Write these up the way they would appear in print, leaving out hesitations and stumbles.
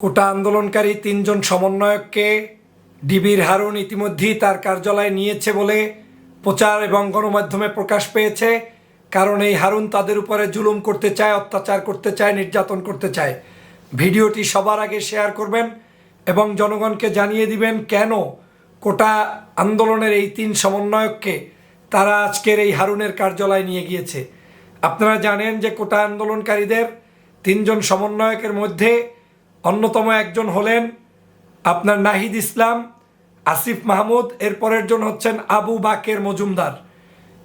কোটা আন্দোলনকারী তিনজন সমন্বয়ককে ডিবির হারুন ইতিমধ্যেই তার কার্যালয়ে নিয়েছে বলে প্রচার এবং গণমাধ্যমে প্রকাশ পেয়েছে। কারণ এই হারুন তাদের উপরে জুলুম করতে চায়, অত্যাচার করতে চায়, নির্যাতন করতে চায়। ভিডিওটি সবার আগে শেয়ার করবেন এবং জনগণকে জানিয়ে দিবেন কেন কোটা আন্দোলনের এই তিন সমন্বয়ককে তারা আজকের এই হারুনের কার্যালয়ে নিয়ে গিয়েছে। আপনারা জানেন যে কোটা আন্দোলনকারীদের তিনজন সমন্বয়কের মধ্যে অন্যতম একজন হলেন আপনার নাহিদ ইসলাম, আসিফ মাহমুদ, এরপরের জন হচ্ছেন আবু বাকের মজুমদার।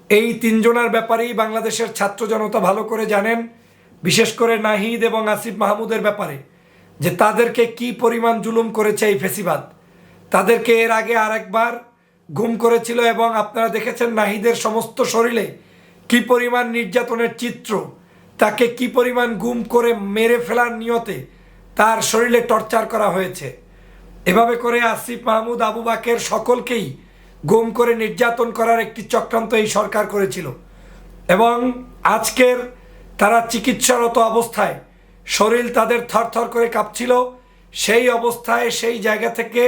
এই তিনজনের ব্যাপারেই বাংলাদেশের ছাত্র জনতা ভালো করে জানেন, বিশেষ করে নাহিদ এবং আসিফ মাহমুদের ব্যাপারে, যে তাদেরকে কি পরিমাণ জুলুম করেছে এই ফেসিবাদ। তাদেরকে এর আগে আরেকবার গুম করেছিল এবং আপনারা দেখেছেন নাহিদের সমস্ত শরীরে কি পরিমাণ নির্যাতনের চিত্র, তাকে কি পরিমাণ গুম করে মেরে ফেলার নিয়তে তার শরীরে টর্চার করা হয়েছে। এভাবে করে আসিফ মাহমুদ, আবু বাকের সকলকেই গুম করে নির্যাতন করার একটি চক্রান্ত এই সরকার করেছিল। এবং আজকের তারা চিকিৎসারত অবস্থায় শরীর তাদের থরথর করে কাঁপছিল, সেই অবস্থায় সেই জায়গা থেকে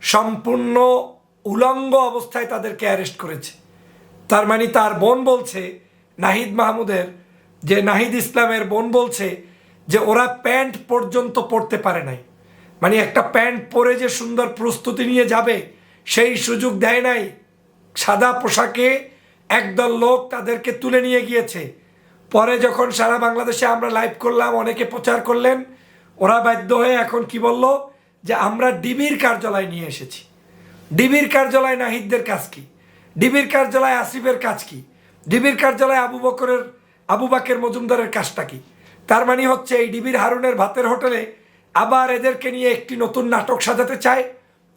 সম্পূর্ণ উলঙ্গ অবস্থায় তাদেরকে অ্যারেস্ট করেছে। তার মানে তার বোন বলছে, নাহিদ মাহমুদের যে নাহিদ ইসলামের বোন বলছে যে ওরা প্যান্ট পর্যন্ত পরতে পারে নাই। মানে একটা প্যান্ট পরে যে সুন্দর প্রস্তুতি নিয়ে যাবে সেই সুযোগ দেয় নাই। সাদা পোশাকে একদল লোক তাদেরকে তুলে নিয়ে গিয়েছে। পরে যখন সারা বাংলাদেশে আমরা লাইভ করলাম, অনেকে প্রচার করলেন, ওরা বাধ্য হয়ে এখন কি বলল যে আমরা ডিবির কার্যালয়ে নিয়ে এসেছি। ডিবির কার্যালয় নাহিদদের কাজ কি? ডিবির কার্যালয় আসিফের কাজ কি? ডিবির কার্যালয় আবু বাকের মজুমদারের কাজটা কি? তার মানে হচ্ছে এই ডিবির হারুনের ভাতের হোটেলে আবার এদেরকে নিয়ে একটি নতুন নাটক সাজাতে চায়,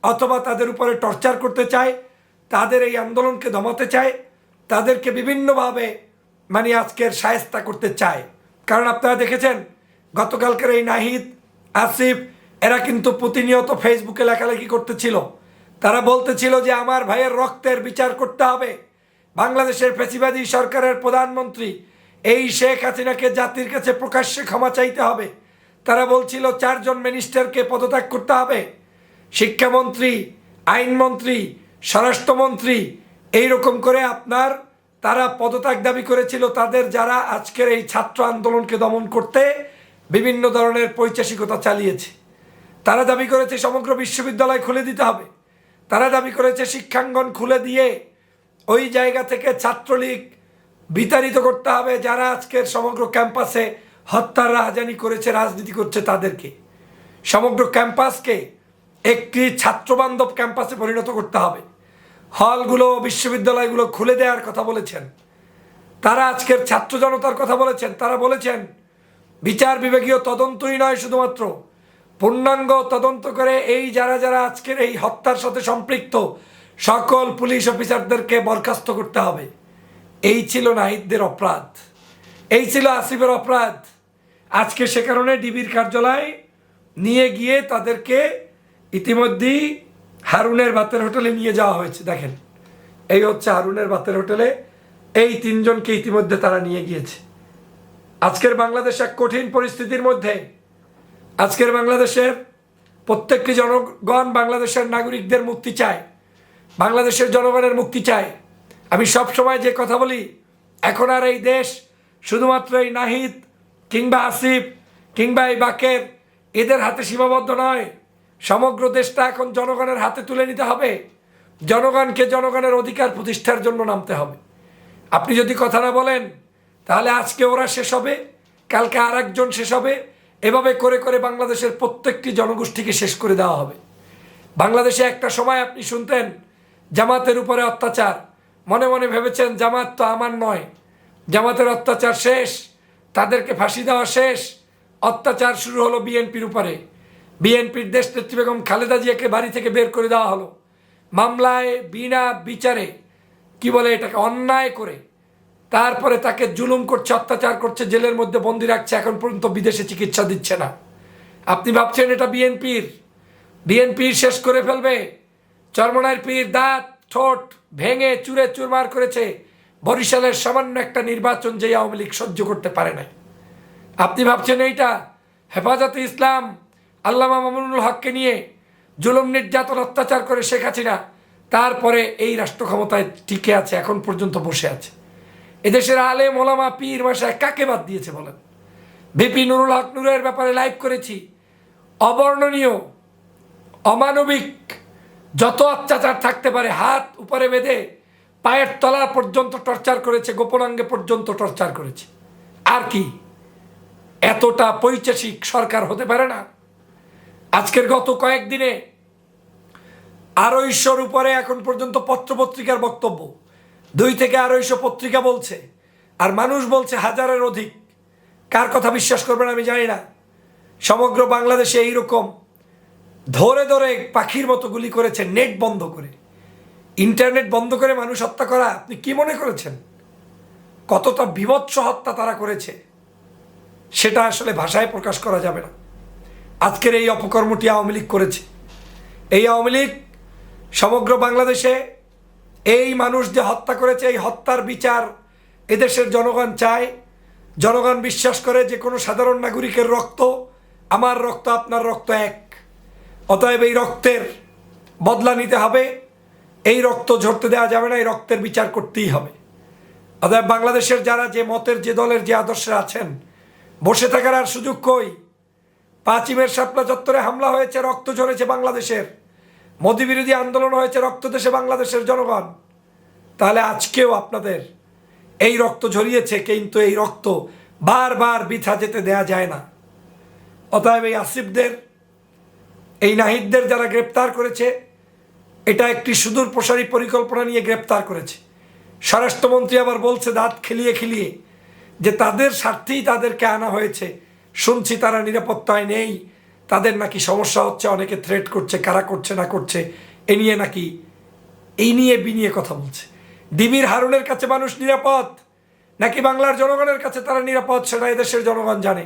অথবা তাদের উপরে টর্চার করতে চায়, তাদের এই আন্দোলনকে দমাতে চায়, তাদেরকে বিভিন্নভাবে মানে আজকের শায়েস্তা করতে চায়। কারণ আপনারা দেখেছেন গতকালকের এই নাহিদ, আসিফ, এরা কিন্তু প্রতিনিয়ত ফেসবুকে লেখালেখি করতেছিল। তারা বলতেছিল যে আমার ভাইয়ের রক্তের বিচার করতে হবে। বাংলাদেশের ফ্যাসিবাদী সরকারের প্রধানমন্ত্রী এই শেখ হাসিনাকে জাতির কাছে প্রকাশ্যে ক্ষমা চাইতে হবে। তারা বলছিল 4 জন মিনিস্টারকে পদত্যাগ করতে হবে। শিক্ষামন্ত্রী, আইনমন্ত্রী, স্বরাষ্ট্রমন্ত্রী, এইরকম করে তারা পদত্যাগ দাবি করেছিল তাদের, যারা আজকের এই ছাত্র আন্দোলনকে দমন করতে বিভিন্ন ধরনের পৈশাচিকতা চালিয়েছে। তারা দাবি করেছে সমগ্র বিশ্ববিদ্যালয় খুলে দিতে হবে। তারা দাবি করেছে শিক্ষাঙ্গন খুলে দিয়ে ওই জায়গা থেকে ছাত্রলীগ বিতাড়িত করতে হবে, যারা আজকের সমগ্র ক্যাম্পাসে হত্যার রাহাজানি করেছে, রাজনীতি করছে তাদেরকে। সমগ্র ক্যাম্পাসকে একটি ছাত্রবান্ধব ক্যাম্পাসে পরিণত করতে হবে। হলগুলো, বিশ্ববিদ্যালয়গুলো খুলে দেওয়ার কথা বলেছেন। তারা আজকের ছাত্র জনতার কথা বলেছেন। তারা বলেছেন বিচার বিভাগীয় তদন্তই নয়, শুধুমাত্র পূর্ণাঙ্গ তদন্ত করে এই যারা আজকের এই হত্যার সাথে সম্পৃক্ত সকল পুলিশ অফিসারদেরকে বরখাস্ত করতে হবে। এই ছিল নাহিদদের অপরাধ, এই ছিল আসিফের অপরাধ। আজকে সে কারণে ডিবির কার্যালয়ে নিয়ে গিয়ে তাদেরকে ইতিমধ্যেই হারুনের ভাতের হোটেলে নিয়ে যাওয়া হয়েছে। দেখেন, এই হচ্ছে হারুনের ভাতের হোটেলে এই তিনজনকে ইতিমধ্যে তারা নিয়ে গিয়েছে। আজকের বাংলাদেশ এক কঠিন পরিস্থিতির মধ্যে। আজকের বাংলাদেশের প্রত্যেকটি জনগণ বাংলাদেশের নাগরিকদের মুক্তি চায়, বাংলাদেশের জনগণের মুক্তি চায়। আমি সব সময় যে কথা বলি, এখন আর এই দেশ শুধুমাত্র এই নাহিদ কিংবা আসিফ কিংবা এই বাকের এদের হাতে সীমাবদ্ধ নয়। সমগ্র দেশটা এখন জনগণের হাতে তুলে নিতে হবে। জনগণকে জনগণের অধিকার প্রতিষ্ঠার জন্য নামতে হবে। আপনি যদি কথা না বলেন তাহলে আজকে ওরা শেষ হবে, কালকে আর একজন শেষ হবে। এভাবে করে করে বাংলাদেশের প্রত্যেকটি জনগোষ্ঠীকে শেষ করে দেওয়া হবে। বাংলাদেশে একটা সময় আপনি শুনতেন জামাতের উপরে অত্যাচার, মনে মনে ভেবেছেন জামাত তো আমার নয়, জামাতের অত্যাচার শেষ, তাদেরকে ফাঁসি দেওয়া শেষ। অত্যাচার শুরু হলো বিএনপির উপরে। বিএনপির দেশনেত্রী বেগম খালেদা জিয়াকে বাড়ি থেকে বের করে দেওয়া হলো মামলায় বিনা বিচারে, কি বলে এটাকে, অন্যায় করে। তারপরে তাকে জুলুম করছে, অত্যাচার করছে, জেলের মধ্যে বন্দি রাখছে, এখন পর্যন্ত বিদেশে চিকিৎসা দিচ্ছে না। আপনি ভাবছেন এটা বিএনপির শেষ করে ফেলবে? চরমনাইর পীর দাঁত ঠোঁট ভেঙে চুরে চুরমার করেছে বরিশালের সামান্য একটা নির্বাচন যে আওয়ামী লীগ সহ্য করতে পারে নাই। আপনি ভাবছেন এইটা? হেফাজতে ইসলাম আল্লামা মামুনুল হককে নিয়ে জুলুম নির্যাতন অত্যাচার করে শেখ হাসিনা তারপরে এই রাষ্ট্র ক্ষমতায় টিকে আছে, এখন পর্যন্ত বসে আছে। এদেশের আলেম ওলামা পীর মাসায় কাকে বাদ দিয়েছে বলেন? ভিপি নুরুল হক নূরের ব্যাপারে লাইভ করেছি। অবর্ণনীয়, অমানবিক যত অত্যাচার থাকতে পারে, হাত উপরে বেঁধে পায়ের তলা পর্যন্ত টর্চার করেছে, গোপনাঙ্গে পর্যন্ত টর্চার করেছে। আর কি এতটা পৈশাচিক সরকার হতে পারে না? আজকের গত কয়েকদিনে 250-র উপরে এখন পর্যন্ত পত্রপত্রিকার বক্তব্য, 2 থেকে 250 পত্রিকা বলছে, আর মানুষ বলছে 1000-এর অধিক। কার কথা বিশ্বাস করবেন আমি জানি না। সমগ্র বাংলাদেশে এইরকম ধরে ধরে পাখির মতো গুলি করেছে, নেট বন্ধ করে, ইন্টারনেট বন্ধ করে মানুষ হত্যা করা। আপনি কি মনে করেছেন কতটা বীভৎস হত্যা তারা করেছে? সেটা আসলে ভাষায় প্রকাশ করা যাবে না। আজকের এই অপকর্মটি আওয়ামী লীগ করেছে। এই আওয়ামী লীগ সমগ্র বাংলাদেশে এই মানুষ যে হত্যা করেছে, এই হত্যার বিচার এদেশের জনগণ চায়। জনগণ বিশ্বাস করে যে কোনো সাধারণ নাগরিকের রক্ত আমার রক্ত, আপনার রক্ত এক। অতএব এই রক্তের বদলা নিতে হবে, এই রক্ত ঝরতে দেওয়া যাবে না, এই রক্তের বিচার করতেই হবে। অতএব বাংলাদেশের যারা যে মতের, যে দলের, যে আদর্শে আছেন, বসে থাকার আর সুযোগ কই। 5ই মের শাপলা চত্বরে হামলা হয়েছে, রক্ত ঝরেছে বাংলাদেশের। মোদী বিরোধী আন্দোলন হয়েছে, রক্ত দেশে বাংলাদেশের জনগণ। তাহলে আজকেও আপনাদের এই রক্ত ঝরিয়েছে, কিন্তু এই রক্ত বারবার বৃথা যেতে দেয়া যায় না। অতএব এই আসিফদের, এই নাহিদদের যারা গ্রেপ্তার করেছে, এটা একটি সুদূর প্রসারী পরিকল্পনা নিয়ে গ্রেপ্তার করেছে। স্বরাষ্ট্রমন্ত্রী আবার বলছে দাঁত খেলিয়ে খেলিয়ে যে তাদের স্বার্থেই তাদেরকে আনা হয়েছে। শুনছি তারা নিরাপত্তায় নেই, তাদের নাকি সমস্যা হচ্ছে, অনেকে থ্রেট করছে, কারা করছে না করছে এ নিয়ে নাকি এই নিয়ে বিনিয়ে কথা বলছে। ডিবির হারুনের কাছে মানুষ নিরাপদ নাকি বাংলার জনগণের কাছে তারা নিরাপদ, সেটা এদেশের জনগণ জানে।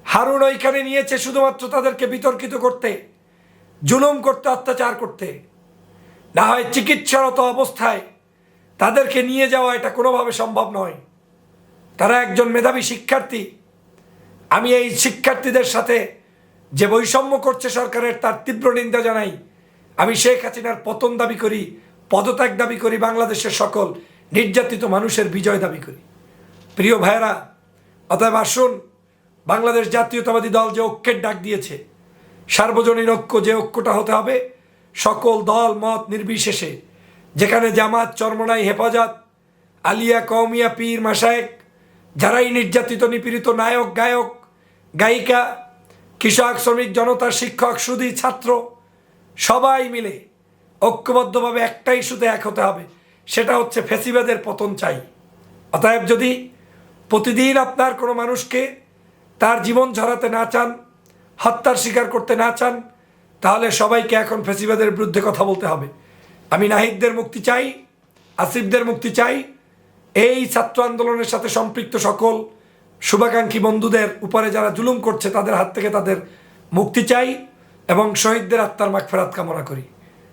হারুন ওইখানে নিয়েছে শুধুমাত্র তাদেরকে বিতর্কিত করতে, জুলুম করতে, অত্যাচার করতে। না হয় চিকিৎসারত অবস্থায় তাদেরকে নিয়ে যাওয়া এটা কোনোভাবে সম্ভব নয়। তারা একজন মেধাবী শিক্ষার্থী। আমি এই শিক্ষার্থীদের সাথে যে বৈষম্য করছে সরকারের, তার তীব্র নিন্দা জানাই। আমি শেখ হাসিনার পতন দাবি করি, পদত্যাগ দাবি করি, বাংলাদেশের সকল নির্যাতিত মানুষের বিজয় দাবি করি। প্রিয় ভাইয়েরা, অতএব আসুন, বাংলাদেশ জাতীয়তাবাদী দল যে ঐক্যের ডাক দিয়েছে, সার্বজনীন ঐক্য, যে ঐক্যটা হতে হবে সকল দল মত নির্বিশেষে, যেখানে জামাত, চরমনাই, হেফাজত, আলিয়া, কওমিয়া, পীর, মাশায়েখ, যারাই নির্যাতিত, নিপীড়িত, নায়ক, গায়ক, গায়িকা, কৃষক, শ্রমিক, জনতা, শিক্ষক, সুধী, ছাত্র, সবাই মিলে ঐক্যবদ্ধভাবে একটাই ইস্যুতে এক হতে হবে, সেটা হচ্ছে ফ্যাসিবাদের পতন চাই। অতএব যদি প্রতিদিন আপনার কোনো মানুষকে তার জীবন ঝরাতে না চান, হত্যার শিকার করতে না চান, তাহলে সবাইকে এখন ফ্যাসিবাদের বিরুদ্ধে কথা বলতে হবে। আমি নাহিদদের মুক্তি চাই, আসিফদের মুক্তি চাই। এই ছাত্র আন্দোলনের সাথে সম্পৃক্ত সকল শুভাকাঙ্ক্ষী বন্ধুদের উপরে যারা জুলুম করছে, তাদের হাত থেকে তাদের মুক্তি চাই এবং শহীদদের আত্মার মাগফিরাত কামনা করি।